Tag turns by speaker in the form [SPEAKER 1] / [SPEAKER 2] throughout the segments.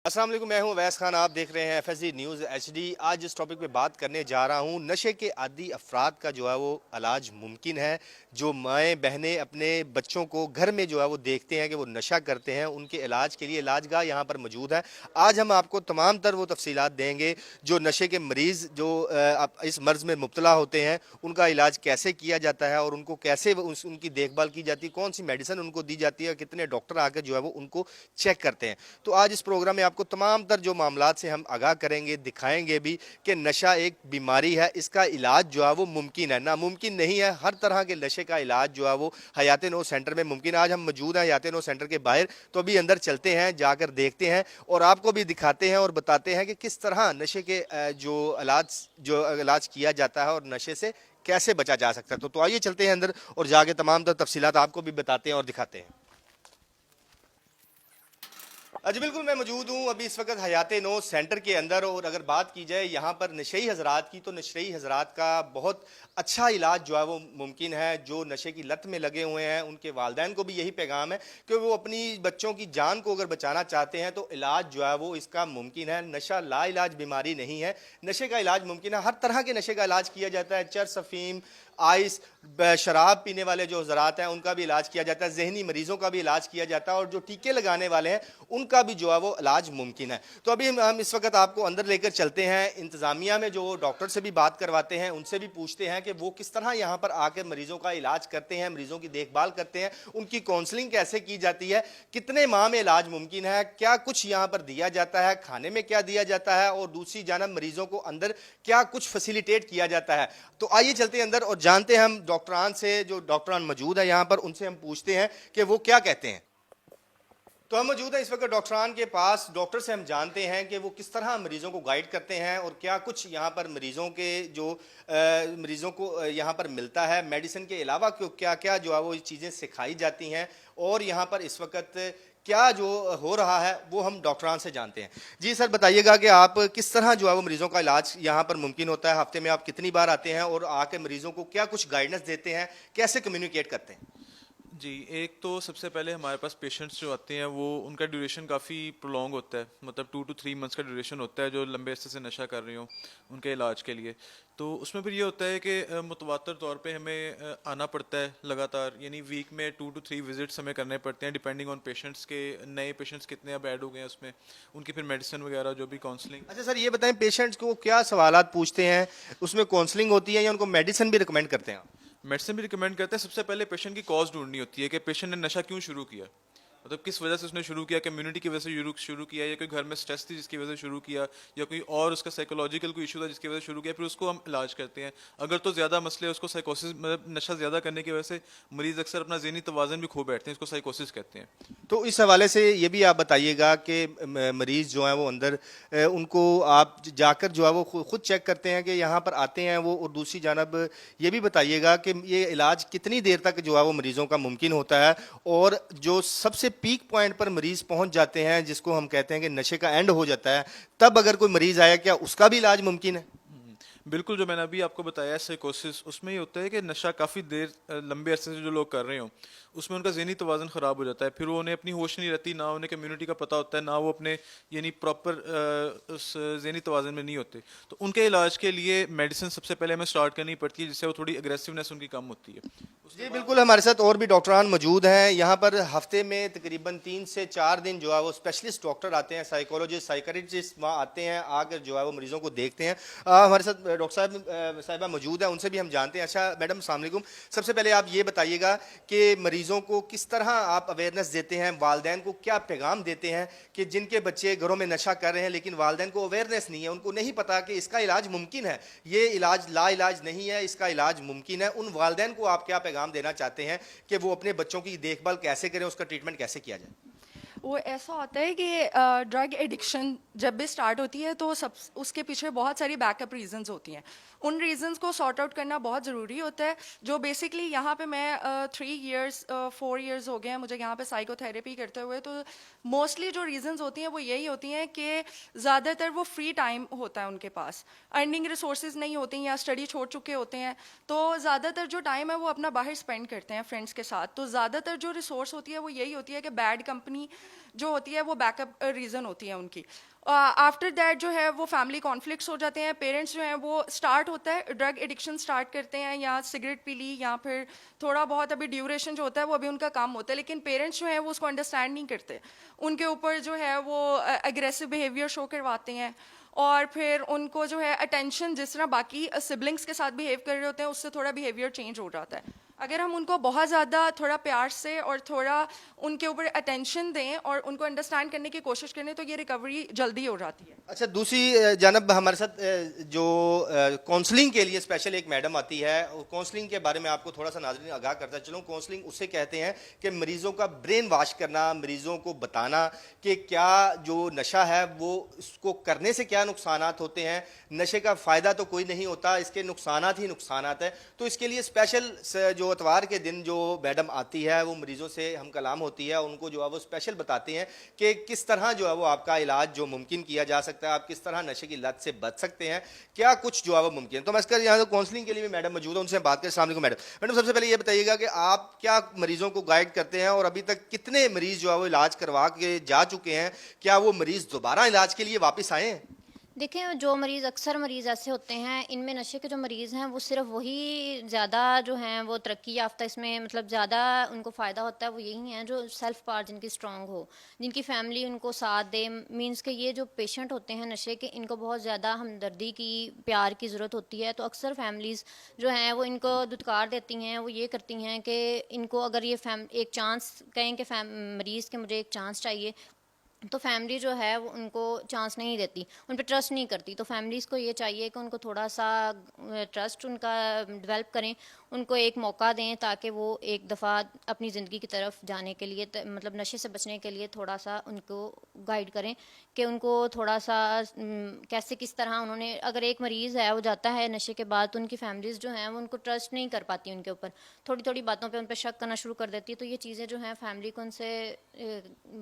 [SPEAKER 1] अस्सलाम वालेकुम, मैं हूं अवैस खान। आप देख रहे हैं FSD न्यूज़ HD। आज जिस टॉपिक पे बात करने जा रहा हूं, नशे के आदी अफराद का जो है वो इलाज मुमकिन है। जो माएँ बहनें अपने बच्चों को घर में जो है वो देखते हैं कि वो नशा करते हैं, उनके इलाज के लिए इलाजगाह यहाँ पर मौजूद है। आज हम आपको तमाम तर वो तफसीलात देंगे जो नशे के मरीज़ जो इस मर्ज़ में मुब्तला होते हैं, उनका इलाज कैसे किया जाता है और उनको कैसे उनकी देखभाल की जाती है, कौन सी मेडिसिन उनको दी जाती है, कितने डॉक्टर आकर जो है वो उनको चेक करते हैं। तो आज इस प्रोग्राम में आपको तमाम तर जो मामलात से हम आगाह करेंगे, दिखाएंगे भी कि नशा एक बीमारी है, इसका इलाज जो है वो मुमकिन है, नामुमकिन नहीं है। हर तरह के नशे का इलाज जो है वो हयात नो सेंटर में मुमकिन है। आज हम मौजूद हैं हयात नो सेंटर के बाहर, तो अभी अंदर चलते हैं, जाकर देखते हैं और आपको भी दिखाते हैं और बताते हैं कि किस तरह नशे के जो इलाज किया जाता है और नशे से कैसे बचा जा सकता है। तो आइए चलते हैं अंदर और जाके तमाम तर तफसीलात आपको भी बताते हैं और दिखाते हैं। जी बिल्कुल, मैं मौजूद हूँ अभी इस वक्त हयात नो सेंटर के अंदर। और अगर बात की जाए यहाँ पर नशई हजरात की, तो नशई हजरात का बहुत अच्छा इलाज जो है वो मुमकिन है। जो नशे की लत में लगे हुए हैं, उनके वालिदैन को भी यही पैगाम है कि वो अपनी बच्चों की जान को अगर बचाना चाहते हैं तो इलाज जो है वो इसका मुमकिन है। नशा लाइलाज बीमारी नहीं है, नशे का इलाज मुमकिन है। हर तरह के नशे का इलाज किया जाता है। चरस, अफीम, आइस, शराब पीने वाले जो हजरात हैं उनका भी इलाज किया जाता है, जहनी मरीजों का भी इलाज किया जाता है और जो टीके लगाने वाले हैं उनका भी जो है वो इलाज मुमकिन है। तो अभी हम इस वक्त आपको अंदर लेकर चलते हैं। इंतज़ामिया में जो डॉक्टर से भी बात करवाते हैं, उनसे भी पूछते हैं कि वो किस तरह यहाँ पर आकर मरीजों का इलाज करते हैं, मरीजों की देखभाल करते हैं, उनकी काउंसलिंग कैसे की जाती है, कितने माह में इलाज मुमकिन है, क्या कुछ यहाँ पर दिया जाता है, खाने में क्या दिया जाता है और दूसरी जानब मरीजों को अंदर क्या कुछ फैसिलिटेट किया जाता है। तो आइए चलते हैं अंदर और जानते हैं हम डॉक्टरान से, जो डॉक्टरान मौजूद है यहाँ पर, उनसे हम पूछते हैं कि वो क्या कहते हैं। तो हम मौजूद हैं इस वक्त डॉक्टरान के पास। डॉक्टर से हम जानते हैं कि वो किस तरह मरीजों को गाइड करते हैं और क्या कुछ यहाँ पर मरीजों के जो मरीजों को यहाँ पर मिलता है, मेडिसिन के अलावा क्या क्या जो है वो चीज़ें सिखाई जाती हैं और यहाँ पर इस वक्त क्या जो हो रहा है वो हम डॉक्टरान से जानते हैं। जी सर, बताइएगा कि आप किस तरह जो है वो मरीजों का इलाज यहाँ पर मुमकिन होता है। हफ्ते में आप कितनी बार आते हैं और आके मरीजों को क्या कुछ गाइडेंस देते हैं, कैसे कम्युनिकेट करते हैं?
[SPEAKER 2] जी, एक तो सबसे पहले हमारे पास पेशेंट्स जो आते हैं वो उनका ड्यूरेशन काफ़ी प्रोलॉन्ग होता है, मतलब 2 to 3 मंथ्स का ड्यूरेशन होता है जो लंबे अरसे से नशा कर रहे हो उनके इलाज के लिए। तो उसमें फिर ये होता है कि मुतवातर तौर पे हमें आना पड़ता है लगातार, यानी वीक में 2 to 3 विजिट्स हमें करने पड़ते हैं डिपेंडिंग ऑन पेशेंट्स के नए पेशेंट्स कितने अब ऐड हो गए हैं उसमें, उनकी फिर मेडिसिन वगैरह जो भी काउंसलिंग।
[SPEAKER 1] अच्छा सर, ये बताएं पेशेंट्स को क्या सवालात पूछते हैं, उसमें काउंसलिंग होती है या उनको मेडिसिन भी रिकमेंड करते हैं?
[SPEAKER 2] मेडिसिन भी रिकमेंड करते हैं। सबसे पहले पेशेंट की कॉज ढूंढनी होती है कि पेशेंट ने नशा क्यों शुरू किया, मतलब किस वजह से उसने शुरू किया, कम्युनिटी की वजह से शुरू किया या कोई घर में स्ट्रेस थी जिसकी वजह से शुरू किया या कोई और उसका साइकोलॉजिकल कोई इशू था जिसकी वजह से शुरू किया, फिर उसको हम इलाज करते हैं। अगर तो ज़्यादा मसले उसको साइकोसिस, मतलब नशा ज़्यादा करने की वजह से मरीज़ अक्सर अपना ज़हनी तवाज़न भी खो बैठते हैं, इसको साइकोसिस कहते हैं।
[SPEAKER 1] तो इस हवाले से ये भी आप बताइएगा कि मरीज जो हैं वो अंदर उनको आप जाकर जो है वो खुद चेक करते हैं कि यहाँ पर आते हैं वो, और दूसरी जानब ये भी बताइएगा कि ये इलाज कितनी देर तक जो है वो मरीजों का मुमकिन होता है और जो सबसे पीक पॉइंट पर मरीज पहुंच जाते हैं जिसको हम कहते हैं कि नशे का एंड हो जाता है, तब अगर कोई मरीज आया क्या उसका भी इलाज मुमकिन है?
[SPEAKER 2] बिल्कुल, जो मैंने अभी आपको बताया साइकोसिस, उसमें ये होता है कि नशा काफ़ी देर लंबे अरसे से जो लोग कर रहे हो उसमें उनका ज़हनी तवाज़न ख़राब हो जाता है, फिर वो उन्हें अपनी होश नहीं रहती, ना उन्हें कम्युनिटी का पता होता है, ना वो अपने यानी प्रॉपर उस ज़हनी तवाज़न में नहीं होते। तो उनके इलाज के लिए मेडिसिन सबसे पहले हमें स्टार्ट करनी पड़ती है जिससे वो थोड़ी अग्रेसिवनेस उनकी कम होती है।
[SPEAKER 1] जी बिल्कुल, हमारे साथ और भी डॉक्टरान मौजूद हैं यहाँ पर। हफ्ते में तकरीबन 3 से 4 दिन जो है वो स्पेशलिस्ट डॉक्टर आते हैं, साइकोलॉजिस्ट, साइकाट्रिस्ट वहाँ आते हैं, आकर जो है वो मरीजों को देखते हैं। हमारे साथ डॉक्टर साहिबा मौजूद हैं, उनसे भी हम जानते हैं। अच्छा मैडम, अस्सलाम वालेकुम। सबसे पहले आप ये बताइएगा कि मरीजों को किस तरह आप अवेयरनेस देते हैं, वालदैन को क्या पैगाम देते हैं कि जिनके बच्चे घरों में नशा कर रहे हैं लेकिन वालदैन को अवेयरनेस नहीं है, उनको नहीं पता कि इसका इलाज मुमकिन है, ये इलाज ला इलाज नहीं है, इसका इलाज मुमकिन है। उन वालदैन को आप क्या पैगाम देना चाहते हैं कि वो अपने बच्चों की देखभाल कैसे करें, उसका ट्रीटमेंट कैसे किया जाए?
[SPEAKER 3] वो ऐसा होता है कि ड्रग एडिक्शन जब भी स्टार्ट होती है तो सब उसके पीछे बहुत सारी बैकअप रीजंस होती हैं। उन रीजंस को सॉर्ट आउट करना बहुत ज़रूरी होता है। जो बेसिकली यहाँ पे मैं 4 इयर्स हो गए हैं मुझे यहाँ पे साइकोथेरेपी करते हुए। तो मोस्टली जो रीजंस होती हैं वो यही होती हैं कि ज़्यादातर वो फ्री टाइम होता है उनके पास, अर्निंग रिसोर्सेज नहीं होती या स्टडी छोड़ चुके होते हैं, तो ज़्यादातर जो टाइम है वो अपना बाहर स्पेंड करते हैं फ्रेंड्स के साथ। तो ज़्यादातर जो रिसोर्स होती है वो यही होती है कि बैड कंपनी जो होती है वो बैकअप रीज़न होती है उनकी. आफ्टर दैट जो है वो फैमिली कॉन्फ्लिक्ट्स हो जाते हैं. पेरेंट्स जो हैं वो स्टार्ट होता है ड्रग एडिक्शन स्टार्ट करते हैं, या सिगरेट पी ली, या फिर थोड़ा बहुत अभी ड्यूरेशन जो होता है वो अभी उनका काम होता है, लेकिन पेरेंट्स जो हैं वो उसको अंडरस्टैंड नहीं करते. उनके ऊपर जो है वो एग्रेसिव बिहेवियर शो करवाते हैं, और फिर उनको जो है अटेंशन जिस तरह बाकी सिबलिंग्स के साथ बिहेव कर रहे होते हैं उससे थोड़ा बिहेवियर चेंज हो जाता है. अगर हम उनको बहुत ज़्यादा थोड़ा प्यार से और थोड़ा उनके ऊपर अटेंशन दें और उनको अंडरस्टैंड करने की कोशिश करें तो ये रिकवरी जल्दी हो जाती है.
[SPEAKER 1] अच्छा, दूसरी जानब हमारे साथ जो काउंसलिंग के लिए स्पेशल एक मैडम आती है, काउंसलिंग के बारे में आपको थोड़ा सा नाज़रीन आगाह करता चलूँ. काउंसलिंग उससे कहते हैं कि मरीज़ों का ब्रेन वॉश करना, मरीज़ों को बताना कि क्या जो नशा है वो इसको करने से क्या नुकसानात होते हैं. नशे का फ़ायदा तो कोई नहीं होता, इसके नुकसानात ही नुकसानात है. तो इसके लिए स्पेशल जो इतवार के दिन जो मैडम आती है वो मरीज़ों से हम कलाम होती है, उनको जो है वो स्पेशल बताते हैं कि किस तरह जो है वो आपका इलाज जो मुमकिन किया जा सकता है, आप किस तरह नशे की लत से बच सकते हैं, क्या कुछ जो है वो मुमकिन. तो मैं इसका यहाँ तो काउंसलिंग के लिए भी मैडम मौजूद है, उनसे बात करें. अस्सलाम वालेकुम मैडम, सबसे पहले ये बताइएगा कि आप क्या मरीजों को गाइड करते हैं और अभी तक कितने मरीज जो है वो इलाज करवा के जा चुके हैं, क्या वो मरीज दोबारा इलाज के लिए वापस आए हैं?
[SPEAKER 4] देखिए, जो मरीज़ अक्सर मरीज़ ऐसे होते हैं, इनमें नशे के जो मरीज़ हैं वो सिर्फ वही ज़्यादा जो हैं वो तरक्की याफ्ता, इसमें मतलब ज़्यादा उनको फ़ायदा होता है, वो यही हैं जो सेल्फ पावर जिनकी स्ट्रांग हो, जिनकी फैमिली उनको साथ दे. मींस के ये जो पेशेंट होते हैं नशे के, इनको बहुत ज़्यादा हमदर्दी की, प्यार की ज़रूरत होती है. तो अक्सर फैमिलीज़ जो हैं वो इनको दुत्कार देती हैं, वो ये करती हैं कि इनको अगर ये एक चांस कहें कि मरीज़ के मुझे एक चांस चाहिए, तो फैमिली जो है वो उनको चांस नहीं देती, उन पर ट्रस्ट नहीं करती. तो फैमिलीज़ को ये चाहिए कि उनको थोड़ा सा ट्रस्ट उनका डेवलप करें, उनको एक मौका दें ताकि वो एक दफ़ा अपनी ज़िंदगी की तरफ जाने के लिए, मतलब नशे से बचने के लिए थोड़ा सा उनको गाइड करें कि उनको थोड़ा सा कैसे किस तरह उन्होंने, अगर एक मरीज़ है वो जाता है नशे के बाद तो उनकी फैमिलीज़ जो हैं वो उनको ट्रस्ट नहीं कर पाती, उनके ऊपर थोड़ी थोड़ी बातों पे उन पर शक करना शुरू कर देती है. तो ये चीज़ें जो हैं फैमिली को उनसे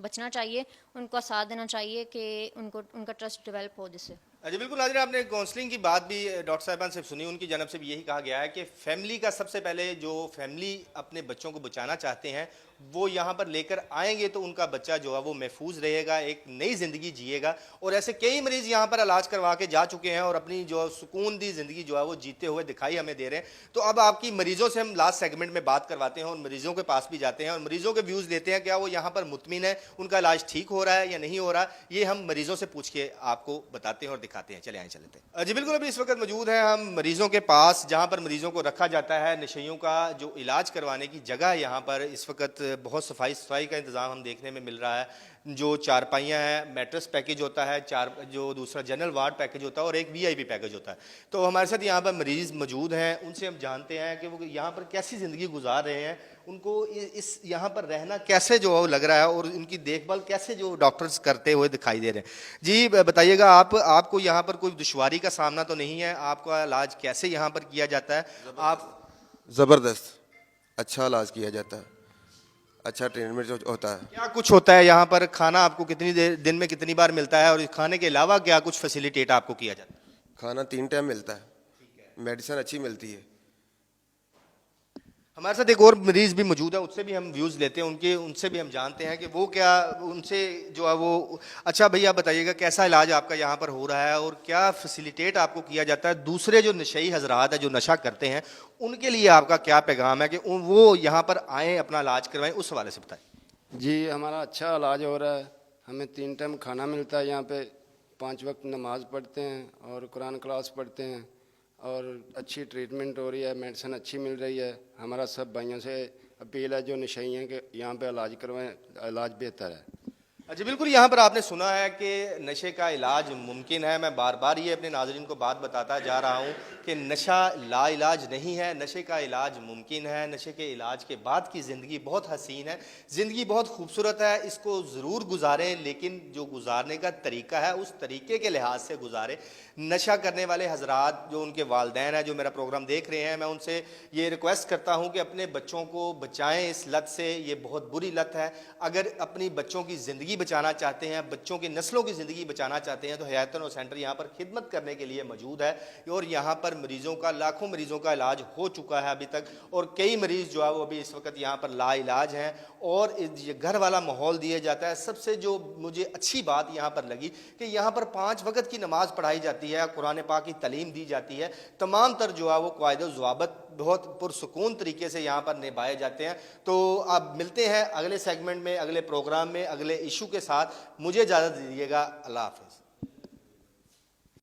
[SPEAKER 4] बचना चाहिए, उनको साथ देना चाहिए कि उनको उनका ट्रस्ट डेवलप हो जिससे.
[SPEAKER 1] जी बिल्कुल नाज़रीन, आपने काउंसलिंग की बात भी डॉक्टर साहिबान से सुनी, उनकी जानब से भी यही कहा गया है कि फैमिली का सबसे पहले जो फैमिली अपने बच्चों को बचाना चाहते हैं वो यहाँ पर लेकर आएंगे तो उनका बच्चा जो है वो महफूज रहेगा, एक नई ज़िंदगी जिएगा. और ऐसे कई मरीज़ यहाँ पर इलाज करवा के जा चुके हैं और अपनी जो सुकून दी ज़िंदगी जो है वो जीते हुए दिखाई हमें दे रहे हैं. तो अब आपकी मरीज़ों से हम लास्ट सेगमेंट में बात करवाते हैं और मरीज़ों के पास भी जाते हैं और मरीज़ों के व्यूज़ लेते हैं, क्या वो यहाँ पर मुतमिन है, उनका इलाज ठीक हो रहा है या नहीं हो रहा. ये हम मरीज़ों से पूछ के आपको बताते हैं और दिखाते हैं. चले आए चलते हैं. जी बिल्कुल, अभी इस वक्त मौजूद हैं हम मरीज़ों के पास, जहाँ पर मरीज़ों को रखा जाता है. नशेइयों का जो इलाज करवाने की जगह है, यहाँ पर इस वक्त बहुत सफाई का इंतज़ाम हम देखने में मिल रहा है. जो चारपाइयाँ हैं, मैट्रेस पैकेज होता है, जो दूसरा जनरल वार्ड पैकेज होता है और एक वीआईपी पैकेज होता है. तो हमारे साथ यहाँ पर मरीज़ मौजूद हैं, उनसे हम जानते हैं कि वो यहाँ पर कैसी ज़िंदगी गुजार रहे हैं, उनको इस यहाँ पर रहना कैसे जो है लग रहा है और उनकी देखभाल कैसे जो डॉक्टर्स करते हुए दिखाई दे रहे हैं. जी बताइएगा, आपको यहाँ पर कोई दुश्वारी का सामना तो नहीं है? आपका इलाज कैसे यहाँ पर किया जाता है? आप
[SPEAKER 5] ज़बरदस्त अच्छा इलाज किया जाता है, अच्छा ट्रीटमेंट जो होता है.
[SPEAKER 1] क्या कुछ होता है यहाँ पर? खाना आपको कितनी देर दिन में कितनी बार मिलता है और इस खाने के अलावा क्या कुछ फैसिलिटेट आपको किया जाता है?
[SPEAKER 5] खाना 3 टाइम मिलता है, मेडिसिन अच्छी मिलती है.
[SPEAKER 1] हमारे साथ एक और मरीज़ भी मौजूद है, उससे भी हम व्यूज़ लेते हैं, उनसे भी हम जानते हैं कि वो क्या, उनसे जो है वो. अच्छा भैया बताइएगा, कैसा इलाज आपका यहाँ पर हो रहा है और क्या फैसिलिटेट आपको किया जाता है? दूसरे जो नशेई हजरात है जो नशा करते हैं, उनके लिए आपका क्या पैगाम है कि वो यहाँ पर आएँ, अपना इलाज करवाएं, उस हवाले से बताएं.
[SPEAKER 6] जी, हमारा अच्छा इलाज हो रहा है, हमें 3 टाइम खाना मिलता है, यहाँ पे 5 वक्त नमाज पढ़ते हैं और कुरान क्लास पढ़ते हैं और अच्छी ट्रीटमेंट हो रही है, मेडिसिन अच्छी मिल रही है. हमारा सब भाइयों से अपील है जो नशेई हैं कि यहाँ पे इलाज करवाएं, इलाज बेहतर है.
[SPEAKER 1] जी बिल्कुल, यहाँ पर आपने सुना है कि नशे का इलाज मुमकिन है. मैं बार बार ये अपने नाज़रीन को बात बताता जा रहा हूँ कि नशा लाइलाज नहीं है, नशे का इलाज मुमकिन है. नशे के इलाज के बाद की ज़िंदगी बहुत हसीन है, ज़िंदगी बहुत खूबसूरत है, इसको ज़रूर गुजारें, लेकिन जो गुजारने का तरीका है उस तरीके के लिहाज से गुजारें. नशा करने वाले हजरात जो उनके वालदैन हैं जो मेरा प्रोग्राम देख रहे हैं, मैं उनसे ये रिक्वेस्ट करता हूँ कि अपने बच्चों को बचाएँ इस लत से. ये बहुत बुरी लत है. अगर अपनी बच्चों की ज़िंदगी ज़िंदगी बचाना चाहते हैं, बच्चों की नस्लों की ज़िंदगी बचाना चाहते हैं तो हयात नौ सेंटर यहाँ पर खिदमत करने के लिए मौजूद है। और यहाँ पर मरीज़ों का, लाखों मरीज़ों का इलाज हो चुका है अभी तक, और कई मरीज़ जो है वो अभी इस वक्त यहाँ पर लाइलाज हैं और ये घर वाला माहौल दिया जाता है। सबसे जो मुझे अच्छी बात यहाँ पर लगी कि यहाँ पर 5 वक्त की नमाज़ पढ़ाई जाती है, कुरान पाक की तालीम दी जाती है, तमाम तर जो है वो कायदे ज़वाबत बहुत पुरसुकून तरीके से यहाँ पर निभाए जाते हैं। तो अब मिलते हैं अगले सेगमेंट में, अगले प्रोग्राम में, अगले इशू के साथ। मुझे इजाज़त दीजिएगा। अल्लाह हाफ़िज़।